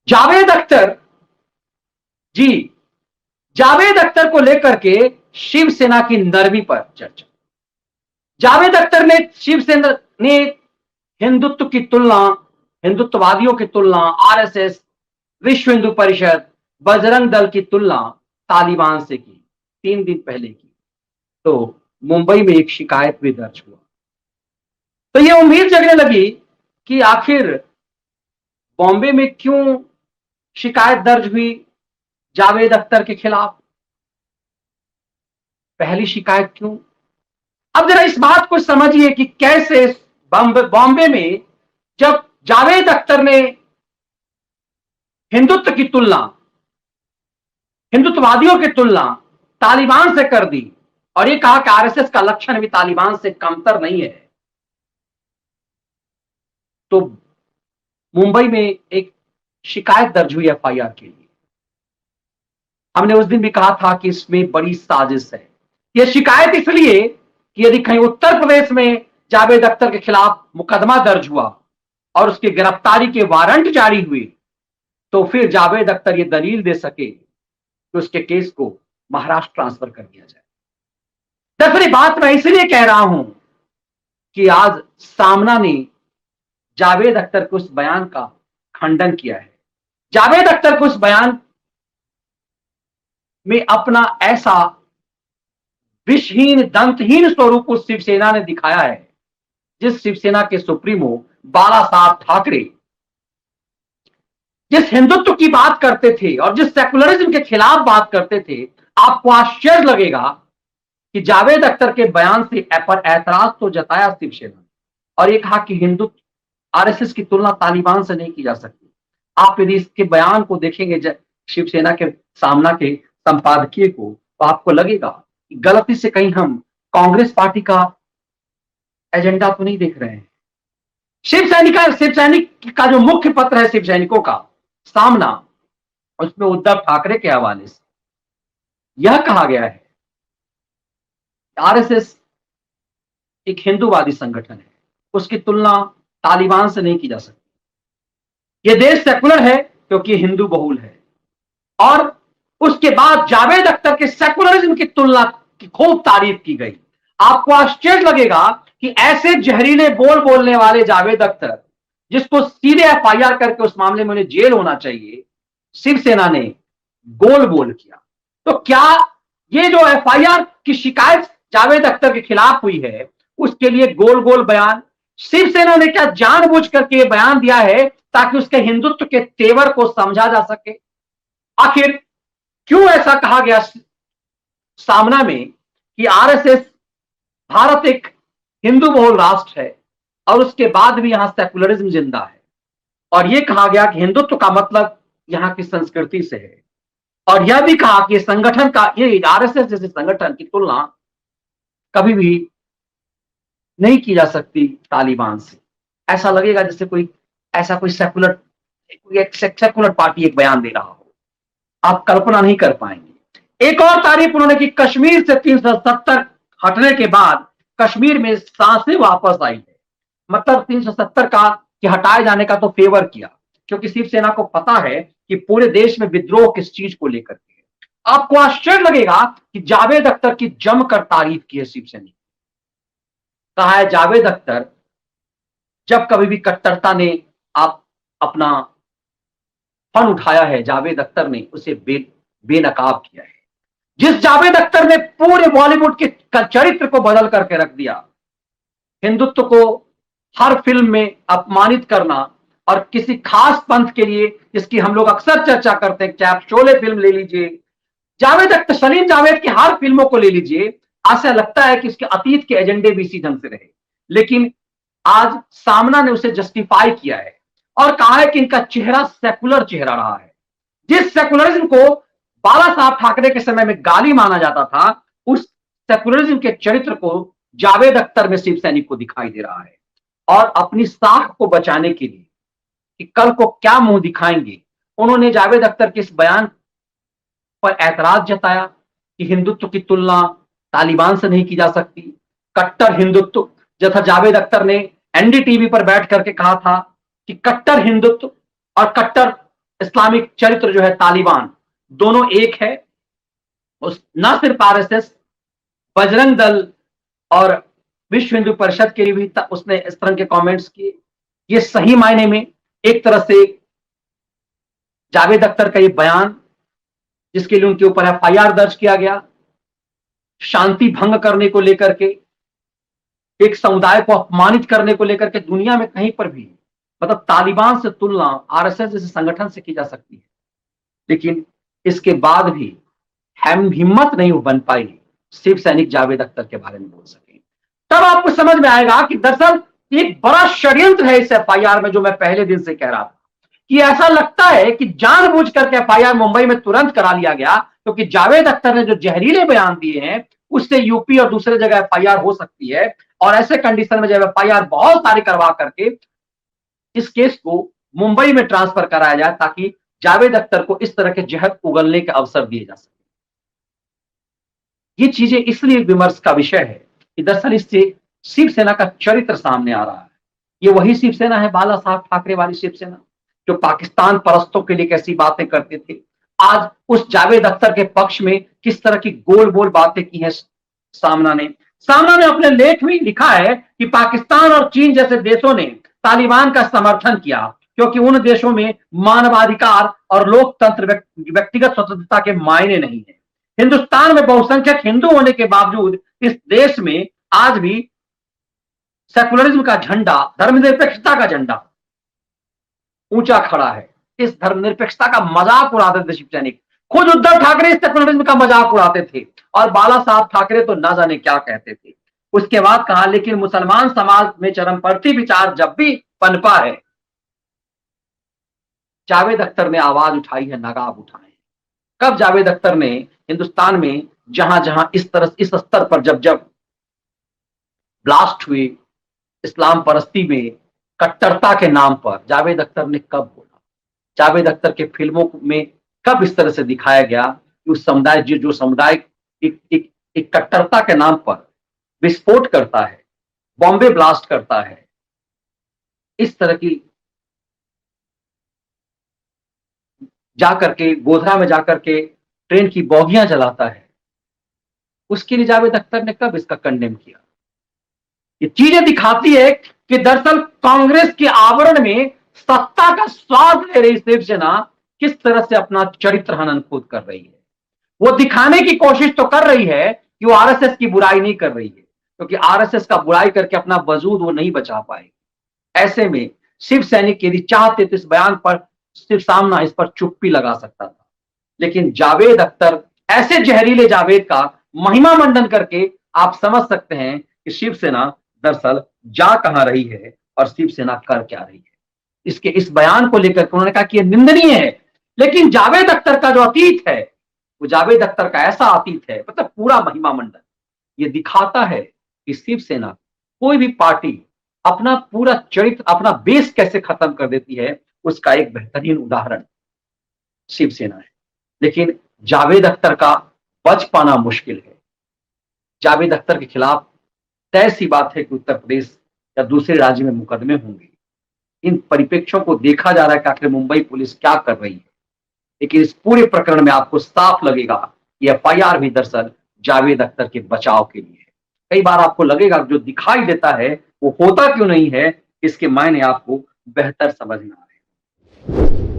जावेद अख्तर जी, जावेद अख्तर को लेकर के शिवसेना की नरमी पर चर्चा। जावेद अख्तर ने शिवसेना ने हिंदुत्व की तुलना, हिंदुत्ववादियों की तुलना, आरएसएस, विश्व हिंदू परिषद, बजरंग दल की तुलना तालिबान से की, 3 दिन पहले की। तो मुंबई में एक शिकायत भी दर्ज हुआ। तो ये उम्मीद जगने लगी कि आखिर बॉम्बे में क्यों शिकायत दर्ज हुई जावेद अख्तर के खिलाफ, पहली शिकायत क्यों। अब जरा इस बात को समझिए कि कैसे बॉम्बे में जब जावेद अख्तर ने हिंदुत्व की तुलना, हिंदुत्ववादियों की तुलना तालिबान से कर दी और ये कहा कि आरएसएस का लक्षण भी तालिबान से कमतर नहीं है, तो मुंबई में एक शिकायत दर्ज हुई एफआईआर के लिए। हमने उस दिन भी कहा था कि इसमें बड़ी साजिश है। यह शिकायत इसलिए कि यदि कहीं उत्तर प्रदेश में जावेद अख्तर के खिलाफ मुकदमा दर्ज हुआ और उसकी गिरफ्तारी के वारंट जारी हुए, तो फिर जावेद अख्तर ये दलील दे सके कि उसके केस को महाराष्ट्र ट्रांसफर कर दिया जाए। दरअसल बात मैं इसलिए कह रहा हूं कि आज सामना ने जावेद अख्तर के उस बयान का खंडन किया है। जावेद अख्तर को उस बयान में अपना ऐसा विषहीन, दंतहीन स्वरूप उस शिवसेना ने दिखाया है जिस शिवसेना के सुप्रीमो बाला साहब ठाकरे जिस हिंदुत्व की बात करते थे और जिस सेकुलरिज्म के खिलाफ बात करते थे। आपको आश्चर्य लगेगा कि जावेद अख्तर के बयान से पर ऐतराज तो जताया शिवसेना और ये कहा कि हिंदुत्व, आरएसएस की तुलना तालिबान से नहीं की जा सकती। आप यदि इसके बयान को देखेंगे शिवसेना के सामना के संपादकीय को, तो आपको लगेगा कि गलती से कहीं हम कांग्रेस पार्टी का एजेंडा तो नहीं देख रहे हैं। शिवसैनिक का जो मुख्य पत्र है शिवसैनिकों का सामना, उसमें उद्धव ठाकरे के हवाले से यह कहा गया है आरएसएस एक हिंदूवादी संगठन है, उसकी तुलना तालिबान से नहीं की जा सकती। यह देश सेकुलर है क्योंकि हिंदू बहुल है। और उसके बाद जावेद अख्तर के सेकुलरिज्म की तुलना की खूब तारीफ की गई। आपको आश्चर्य लगेगा कि ऐसे जहरीले बोल बोलने वाले जावेद अख्तर, जिसको सीधे एफआईआर करके उस मामले में उन्हें जेल होना चाहिए, शिवसेना ने गोल बोल किया। तो क्या ये जो एफआईआर की शिकायत जावेद अख्तर के खिलाफ हुई है, उसके लिए गोल गोल बयान शिवसेना ने क्या जानबूझ करके बयान दिया है ताकि उसके हिंदुत्व के तेवर को समझा जा सके। आखिर क्यों ऐसा कहा गया सामना में कि आरएसएस, भारत एक हिंदू बहुल राष्ट्र है और उसके बाद भी यहां सेकुलरिज्म जिंदा है, और यह कहा गया कि हिंदुत्व का मतलब यहां की संस्कृति से है, और यह भी कहा कि संगठन का, ये आरएसएस जैसे संगठन की तुलना कभी भी नहीं की जा सकती तालिबान से। ऐसा लगेगा जैसे कोई सेकुलर पार्टी एक बयान दे रहा हो, आप कल्पना नहीं कर पाएंगे। एक और तारीफ उन्होंने की, कश्मीर से 370 हटने के बाद कश्मीर में सांसें वापस आई है। मतलब 370 का कि हटाए जाने का तो फेवर किया, क्योंकि शिवसेना को पता है कि पूरे देश में विद्रोह किस चीज को लेकर के है। आपको आश्चर्य लगेगा कि जावेद अख्तर की जमकर तारीफ की है शिवसेना। कहा है जावेद अख्तर, जब कभी भी कट्टरता ने आप अपना फन उठाया है, जावेद अख्तर ने उसे बेनकाब किया है। जिस जावेद अख्तर ने पूरे बॉलीवुड के चरित्र को बदल करके रख दिया, हिंदुत्व को हर फिल्म में अपमानित करना, और किसी खास पंथ के लिए जिसकी हम लोग अक्सर चर्चा करते हैं, चाहे आप शोले फिल्म ले लीजिए, जावेद अख्तर, सलीम जावेद की हर फिल्मों को ले लीजिए, ऐसा लगता है कि इसके अतीत के एजेंडे भी इसी ढंग से रहे। लेकिन आज सामना ने उसे जस्टिफाई किया है और कहा है कि इनका चेहरा सेकुलर चेहरा रहा है। जिस सेकुलरिज्म को बाला साहब ठाकरे के समय में गाली माना जाता था, उस सेकुलरिज्म के चरित्र को जावेद अख्तर में शिवसैनिक को दिखाई दे रहा है। और अपनी साख को बचाने के लिए कि कल को क्या मुंह दिखाएंगे, उन्होंने जावेद अख्तर के इस बयान पर ऐतराज जताया कि हिंदुत्व की तुलना तालिबान से नहीं की जा सकती। कट्टर हिंदुत्व, जैसा जावेद अख्तर ने एनडीटीवी पर बैठ करके कहा था कि कट्टर हिंदुत्व और कट्टर इस्लामिक चरित्र जो है तालिबान, दोनों एक है। उस न सिर्फ आरएसएस, बजरंग दल और विश्व हिंदू परिषद के लिए भी उसने इस तरह के कमेंट्स किए। ये सही मायने में एक तरह से जावेद अख्तर का ये बयान, जिसके लिए उनके ऊपर एफआईआर दर्ज किया गया, शांति भंग करने को लेकर के, एक समुदाय को अपमानित करने को लेकर के, दुनिया में कहीं पर भी मतलब तालिबान से तुलना आरएसएस जैसे संगठन से की जा सकती है, लेकिन इसके बाद भी हम हिम्मत नहीं बन पाई शिव सैनिक जावेद अख्तर के बारे में बोल सके। तब आपको समझ में आएगा कि दरअसल एक बड़ा षड्यंत्र है इस एफआईआर में, जो मैं पहले दिन से कह रहा था कि ऐसा लगता है कि जानबूझ करके एफआईआर मुंबई में तुरंत करा लिया गया, क्योंकि जावेद अख्तर ने जो जहरीले बयान दिए हैं उससे यूपी और दूसरे जगह एफआईआर हो सकती है। और ऐसे कंडीशन में जब एफआईआर बहुत सारी करवा करके इस केस को मुंबई में ट्रांसफर कराया जाए, ताकि जावेद अख्तर को इस तरह के जहर उगलने के अवसर दिए जा सके। ये चीजें इसलिए विमर्श का विषय है कि दरअसल इससे शिवसेना का चरित्र सामने आ रहा है। ये वही शिवसेना है, बाला साहब ठाकरे वाली शिवसेना, जो पाकिस्तान परस्तों के लिए कैसी बातें करते थे। आज उस जावेद अख्तर के पक्ष में किस तरह की गोल बोल बातें की है सामना ने अपने लेख में लिखा है कि पाकिस्तान और चीन जैसे देशों ने तालिबान का समर्थन किया, क्योंकि उन देशों में मानवाधिकार और लोकतंत्र, व्यक्तिगत स्वतंत्रता के मायने नहीं है। हिंदुस्तान में बहुसंख्यक हिंदू होने के बावजूद इस देश में आज भी सेकुलरिज्म का झंडा, धर्मनिरपेक्षता का झंडा ऊंचा खड़ा है। इस धर्मनिरपेक्षता का मजाक उड़ाते थे शिव सैनिक। खुद उद्धव ठाकरे इस सेकुलरिज्म का मजाक उड़ाते थे, और बाला साहब ठाकरे तो ना जाने क्या कहते थे। उसके बाद कहा, लेकिन मुसलमान समाज में चरमपंथी विचार जब भी पनपा है, जावेद अख्तर ने आवाज उठाई है, नगाब उठाए। कब जावेद अख्तर ने हिंदुस्तान में जहां जहां इस तरह इस स्तर पर जब ब्लास्ट हुए इस्लाम परस्ती में कट्टरता के नाम पर, जावेद अख्तर ने कब बोला? जावेद अख्तर के फिल्मों में कब इस तरह से दिखाया गया कि उस समुदाय जो समुदाय एक कट्टरता के नाम पर विस्फोट करता है, बॉम्बे ब्लास्ट करता है, इस तरह की जाकर के गोधरा में जाकर के ट्रेन की बोगियां जलाता है, उसके लिए जावेद अख्तर ने कब इसका कंडेम किया? ये चीजें दिखाती है कि दरअसल कांग्रेस के आवरण में सत्ता का स्वाद ले रही शिवसेना किस तरह से अपना चरित्र हनन खुद कर रही है। वो दिखाने की कोशिश तो कर रही है कि वो आरएसएस की बुराई नहीं कर रही है, क्योंकि आरएसएस का बुराई करके अपना वजूद वो नहीं बचा पाएगी। ऐसे में शिव सैनिक यदि चाहते तो इस बयान पर सिर्फ सामना इस पर चुप्पी लगा सकता था, लेकिन जावेद अख्तर ऐसे जहरीले जावेद का महिमा मंडन करके आप समझ सकते हैं कि शिवसेना दरअसल जा कहां रही है और शिवसेना कर क्या रही है। इसके इस बयान को लेकर उन्होंने कहा कि यह निंदनीय है, लेकिन जावेद अख्तर का जो अतीत है, वो जावेद अख्तर का ऐसा अतीत है, मतलब पूरा महिमा मंडन, ये दिखाता है कि शिवसेना कोई भी पार्टी अपना पूरा चरित्र, अपना बेस कैसे खत्म कर देती है, उसका एक बेहतरीन उदाहरण शिवसेना है। लेकिन जावेद अख्तर का बच पाना मुश्किल है। जावेद अख्तर के खिलाफ तय सी बात है कि उत्तर प्रदेश या दूसरे राज्य में मुकदमे होंगे। इन परिप्रेक्ष्यों को देखा जा रहा है कि आखिर मुंबई पुलिस क्या कर रही है, लेकिन इस पूरे प्रकरण में आपको साफ लगेगा कि एफआईआर भी दरअसल जावेद अख्तर के बचाव के लिए है। कई बार आपको लगेगा जो दिखाई देता है वो होता क्यों नहीं है, इसके मायने आपको बेहतर समझ में आ रहे हैं।